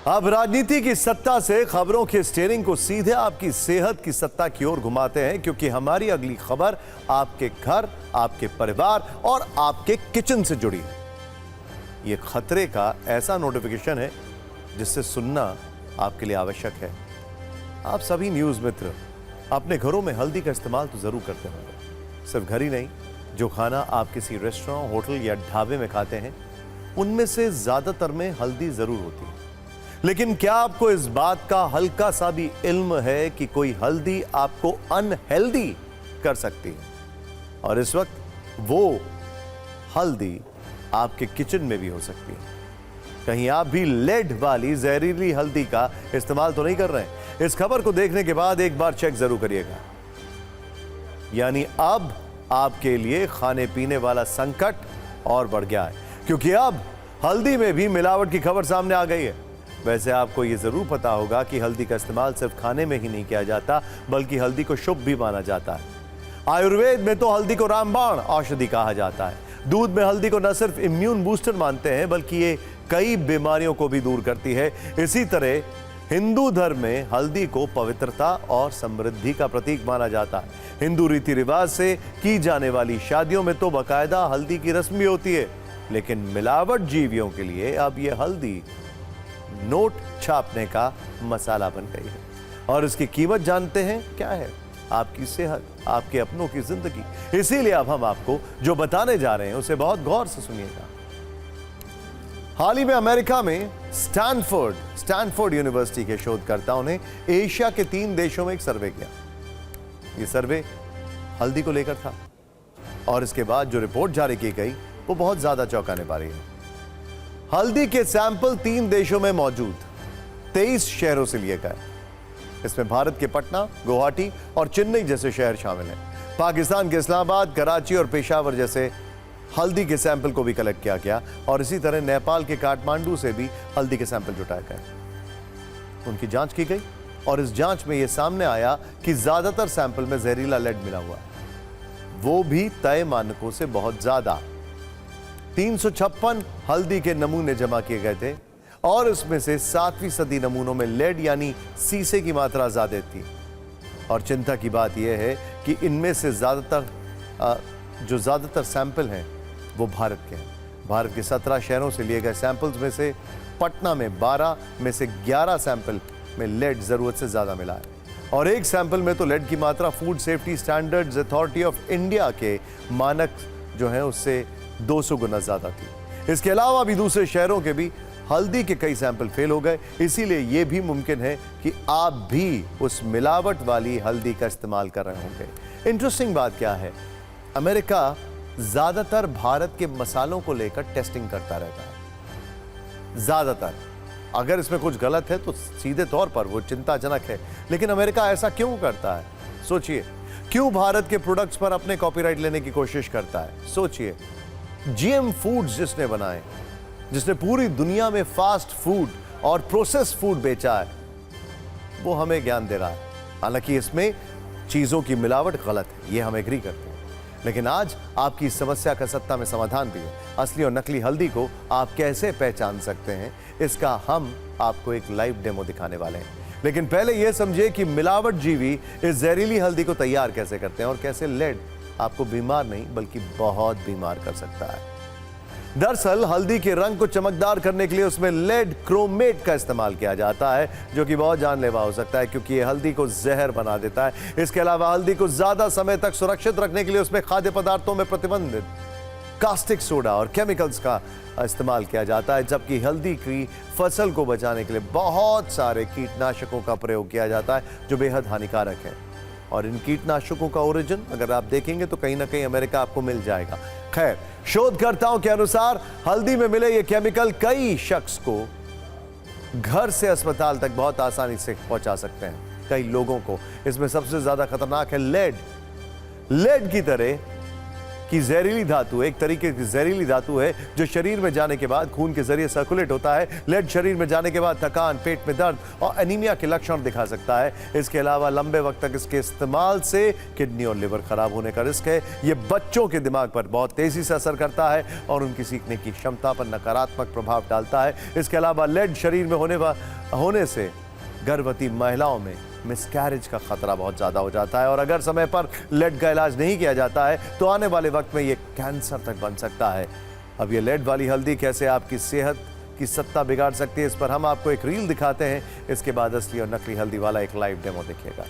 अब राजनीति की सत्ता से खबरों के स्टीयरिंग को सीधे आपकी सेहत की सत्ता की ओर घुमाते हैं, क्योंकि हमारी अगली खबर आपके घर, आपके परिवार और आपके किचन से जुड़ी है। यह खतरे का ऐसा नोटिफिकेशन है जिससे सुनना आपके लिए आवश्यक है। आप सभी न्यूज मित्र अपने घरों में हल्दी का इस्तेमाल तो जरूर करते होंगे। सिर्फ घर ही नहीं, जो खाना आप किसी रेस्टोरेंट, होटल या ढाबे में खाते हैं उनमें से ज्यादातर में हल्दी जरूर होती है। लेकिन क्या आपको इस बात का हल्का सा भी इल्म है कि कोई हल्दी आपको अनहेल्दी कर सकती है? और इस वक्त वो हल्दी आपके किचन में भी हो सकती है। कहीं आप भी लेड वाली जहरीली हल्दी का इस्तेमाल तो नहीं कर रहे हैं? इस खबर को देखने के बाद एक बार चेक जरूर करिएगा। यानी अब आपके लिए खाने पीने वाला संकट और बढ़ गया है, क्योंकि अब हल्दी में भी मिलावट की खबर सामने आ गई है। वैसे आपको यह जरूर पता होगा कि हल्दी का इस्तेमाल सिर्फ खाने में ही नहीं किया जाता, बल्कि हल्दी को शुभ भी माना जाता है। आयुर्वेद में तो हल्दी को रामबाण औषधि कहा जाता है। दूध में हल्दी को न सिर्फ इम्यून बूस्टर मानते हैं, बल्कि ये कई बीमारियों को भी दूर करती है। इसी तरह हिंदू धर्म में हल्दी को पवित्रता और समृद्धि का प्रतीक माना जाता है। हिंदू रीति रिवाज से की जाने वाली शादियों में तो बाकायदा हल्दी की रस्म भी होती है। लेकिन मिलावट जीवियों के लिए अब यह हल्दी नोट छापने का मसाला बन गई है। और इसकी कीमत जानते हैं क्या है? आपकी सेहत, आपके अपनों की जिंदगी। इसीलिए अब हम आपको जो बताने जा रहे हैं उसे बहुत गौर से सुनिएगा। हाल ही में अमेरिका में स्टैनफोर्ड यूनिवर्सिटी के शोधकर्ताओं ने एशिया के 3 देशों में एक सर्वे किया। यह सर्वे हल्दी को लेकर था और इसके बाद जो रिपोर्ट जारी की गई वो बहुत ज्यादा चौंकाने वाली है। हल्दी के सैंपल 3 देशों में मौजूद 23 शहरों से लिए गए। इसमें भारत के पटना, गुवाहाटी और चेन्नई जैसे शहर शामिल हैं। पाकिस्तान के इस्लामाबाद, कराची और पेशावर जैसे हल्दी के सैंपल को भी कलेक्ट किया गया और इसी तरह नेपाल के काठमांडू से भी हल्दी के सैंपल जुटाए गए। उनकी जांच की गई और इस जांच में यह सामने आया कि ज्यादातर सैंपल में जहरीला लेड मिला हुआ, वो भी तय मानकों से बहुत ज्यादा। 356 हल्दी के नमूने जमा किए गए थे और इसमें से 7वीं सदी नमूनों में लेड यानी सीसे की मात्रा ज्यादा थी। और चिंता की बात यह है कि इनमें से ज्यादातर सैंपल हैं वो भारत के हैं। भारत के 17 शहरों से लिए गए सैंपल्स में से पटना में 12 में से 11 सैंपल में लेड जरूरत से ज्यादा मिला है और एक सैंपल में तो लेड की मात्रा food safety standards authority of India के मानक जो है उससे 200 गुना ज्यादा थी। इसके अलावा भी दूसरे शहरों के भी हल्दी के कई सैंपल फेल हो गए। इसीलिए यह भी मुमकिन है कि आप भी उस मिलावट वाली हल्दी का इस्तेमाल कर रहे होंगे। इंटरेस्टिंग बात क्या है, अमेरिका ज्यादातर भारत के मसालों को लेकर टेस्टिंग करता रहता है। ज्यादातर अगर इसमें कुछ गलत है तो सीधे तौर पर वो चिंताजनक है। लेकिन अमेरिका ऐसा क्यों करता है? सोचिए, क्यों भारत के प्रोडक्ट्स पर अपने कॉपीराइट लेने की कोशिश करता है? सोचिए, जीएम फूड्स जिसने बनाए, जिसने पूरी दुनिया में फास्ट फूड और प्रोसेस्ड फूड बेचा है, वो हमें ज्ञान दे रहा है। हालांकि इसमें चीजों की मिलावट गलत है, ये हम एग्री करते हैं। लेकिन आज आपकी इस समस्या का सत्ता में समाधान भी है। असली और नकली हल्दी को आप कैसे पहचान सकते हैं, इसका हम आपको एक लाइव डेमो दिखाने वाले हैं। लेकिन पहले यह समझिए कि मिलावट जीवी इस जहरीली हल्दी को तैयार कैसे करते हैं और कैसे लेड आपको बीमार नहीं बल्कि बहुत बीमार कर सकता है। दरअसल हल्दी के रंग को चमकदार करने के लिए उसमें लेड क्रोमेट का इस्तेमाल किया जाता है, जो कि बहुत जानलेवा हो सकता है क्योंकि यह हल्दी को जहर बना देता है। इसके अलावा हल्दी को ज्यादा समय तक सुरक्षित रखने के लिए उसमें खाद्य पदार्थों में प्रतिबंधित कास्टिक सोडा और केमिकल्स का इस्तेमाल किया जाता है, जबकि हल्दी की फसल को बचाने के लिए बहुत सारे कीटनाशकों का प्रयोग किया जाता है जो बेहद हानिकारक है। और इन कीटनाशकों का ओरिजिन अगर आप देखेंगे तो कहीं ना कहीं अमेरिका आपको मिल जाएगा। खैर, शोधकर्ताओं के अनुसार हल्दी में मिले ये केमिकल कई शख्स को घर से अस्पताल तक बहुत आसानी से पहुंचा सकते हैं। कई लोगों को इसमें सबसे ज्यादा खतरनाक है लेड। लेड की तरह की जहरीली धातु एक तरीके की जहरीली धातु है जो शरीर में जाने के बाद खून के जरिए सर्कुलेट होता है। लेड शरीर में जाने के बाद थकान, पेट में दर्द और एनीमिया के लक्षण दिखा सकता है। इसके अलावा लंबे वक्त तक इसके इस्तेमाल से किडनी और लिवर खराब होने का रिस्क है। ये बच्चों के दिमाग पर बहुत तेजी से असर करता है और उनकी सीखने की क्षमता पर नकारात्मक प्रभाव डालता है। इसके अलावा लेड शरीर में होने से गर्भवती महिलाओं में मिसकैरेज का खतरा बहुत ज्यादा हो जाता है और अगर समय पर लेड का इलाज नहीं किया जाता है तो आने वाले वक्त में यह कैंसर तक बन सकता है। अब ये लेड वाली हल्दी कैसे आपकी सेहत की सत्ता बिगाड़ सकती है, इस पर हम आपको एक रील दिखाते हैं। इसके बाद असली और नकली हल्दी वाला एक लाइव डेमो देखिएगा।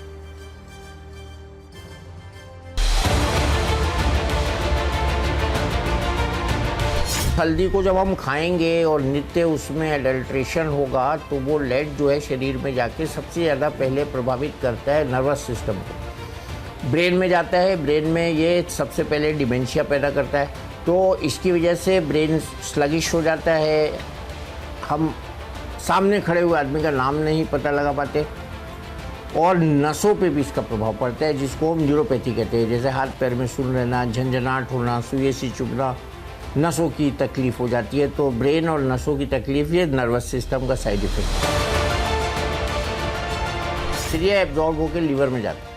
हल्दी को जब हम खाएंगे और नित्य उसमें एडल्ट्रेशन होगा तो वो लेड जो है शरीर में जाके सबसे ज़्यादा पहले प्रभावित करता है नर्वस सिस्टम को। ब्रेन में जाता है, ब्रेन में ये सबसे पहले डिमेंशिया पैदा करता है, तो इसकी वजह से ब्रेन स्लगिश हो जाता है। हम सामने खड़े हुए आदमी का नाम नहीं पता लगा पाते और नसों पे भी इसका प्रभाव पड़ता है, जिसको हम न्यूरोपैथी कहते हैं। जैसे हाथ पैर में सुन लेना, झंझनाहट होना, सुई सी चुभना, नसों की तकलीफ हो जाती है। तो ब्रेन और नसों की तकलीफ ये नर्वस सिस्टम का साइड इफेक्ट है। फिर ये एब्जॉर्ब होकर लीवर में जाता है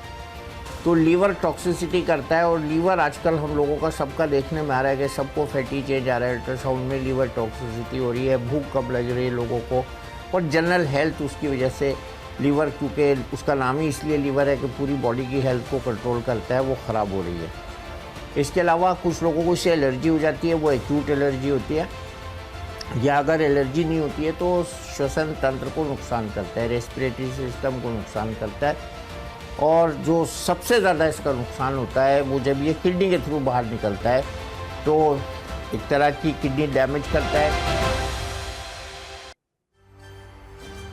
तो लीवर टॉक्सिसिटी करता है और लीवर आजकल हम लोगों का सबका देखने में आ रहा है कि सबको फैटी चेंज आ रहा है, अल्ट्रासाउंड में लीवर टॉक्सिसिटी हो रही है, भूख कम लग रही है लोगों को और जनरल हेल्थ उसकी वजह से लीवर, क्योंकि उसका नाम ही इसलिए लीवर है कि पूरी बॉडी की हेल्थ को कंट्रोल करता है, वो ख़राब हो रही है। इसके अलावा कुछ लोगों को इससे एलर्जी हो जाती है, वो एक्यूट एलर्जी होती है, या अगर एलर्जी नहीं होती है तो श्वसन तंत्र को नुकसान करता है, रेस्पिरेटरी सिस्टम को नुकसान करता है और जो सबसे ज़्यादा इसका नुकसान होता है वो जब ये किडनी के थ्रू बाहर निकलता है तो एक तरह की किडनी डैमेज करता है।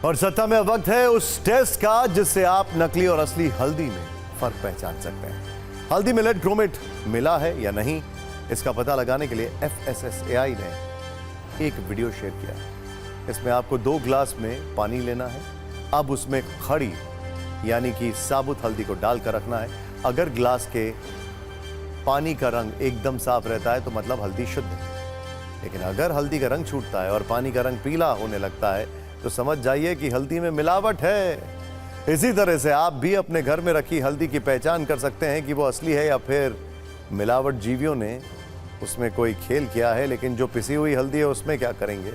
और सत्ता में वक्त है उस टेस्ट का जिससे आप नकली और असली हल्दी में फर्क पहचान सकते हैं। हल्दी में लेड क्रोमेट मिला है या नहीं, इसका पता लगाने के लिए FSSAI ने एक वीडियो शेयर किया है। इसमें आपको 2 ग्लास में पानी लेना है। अब उसमें खड़ी यानी कि साबुत हल्दी को डालकर रखना है। अगर ग्लास के पानी का रंग एकदम साफ रहता है तो मतलब हल्दी शुद्ध है, लेकिन अगर हल्दी का रंग छूटता है और पानी का रंग पीला होने लगता है तो समझ जाइए कि हल्दी में मिलावट है। इसी तरह से आप भी अपने घर में रखी हल्दी की पहचान कर सकते हैं कि वो असली है या फिर मिलावट जीवियों ने उसमें कोई खेल किया है। लेकिन जो पिसी हुई हल्दी है उसमें क्या करेंगे?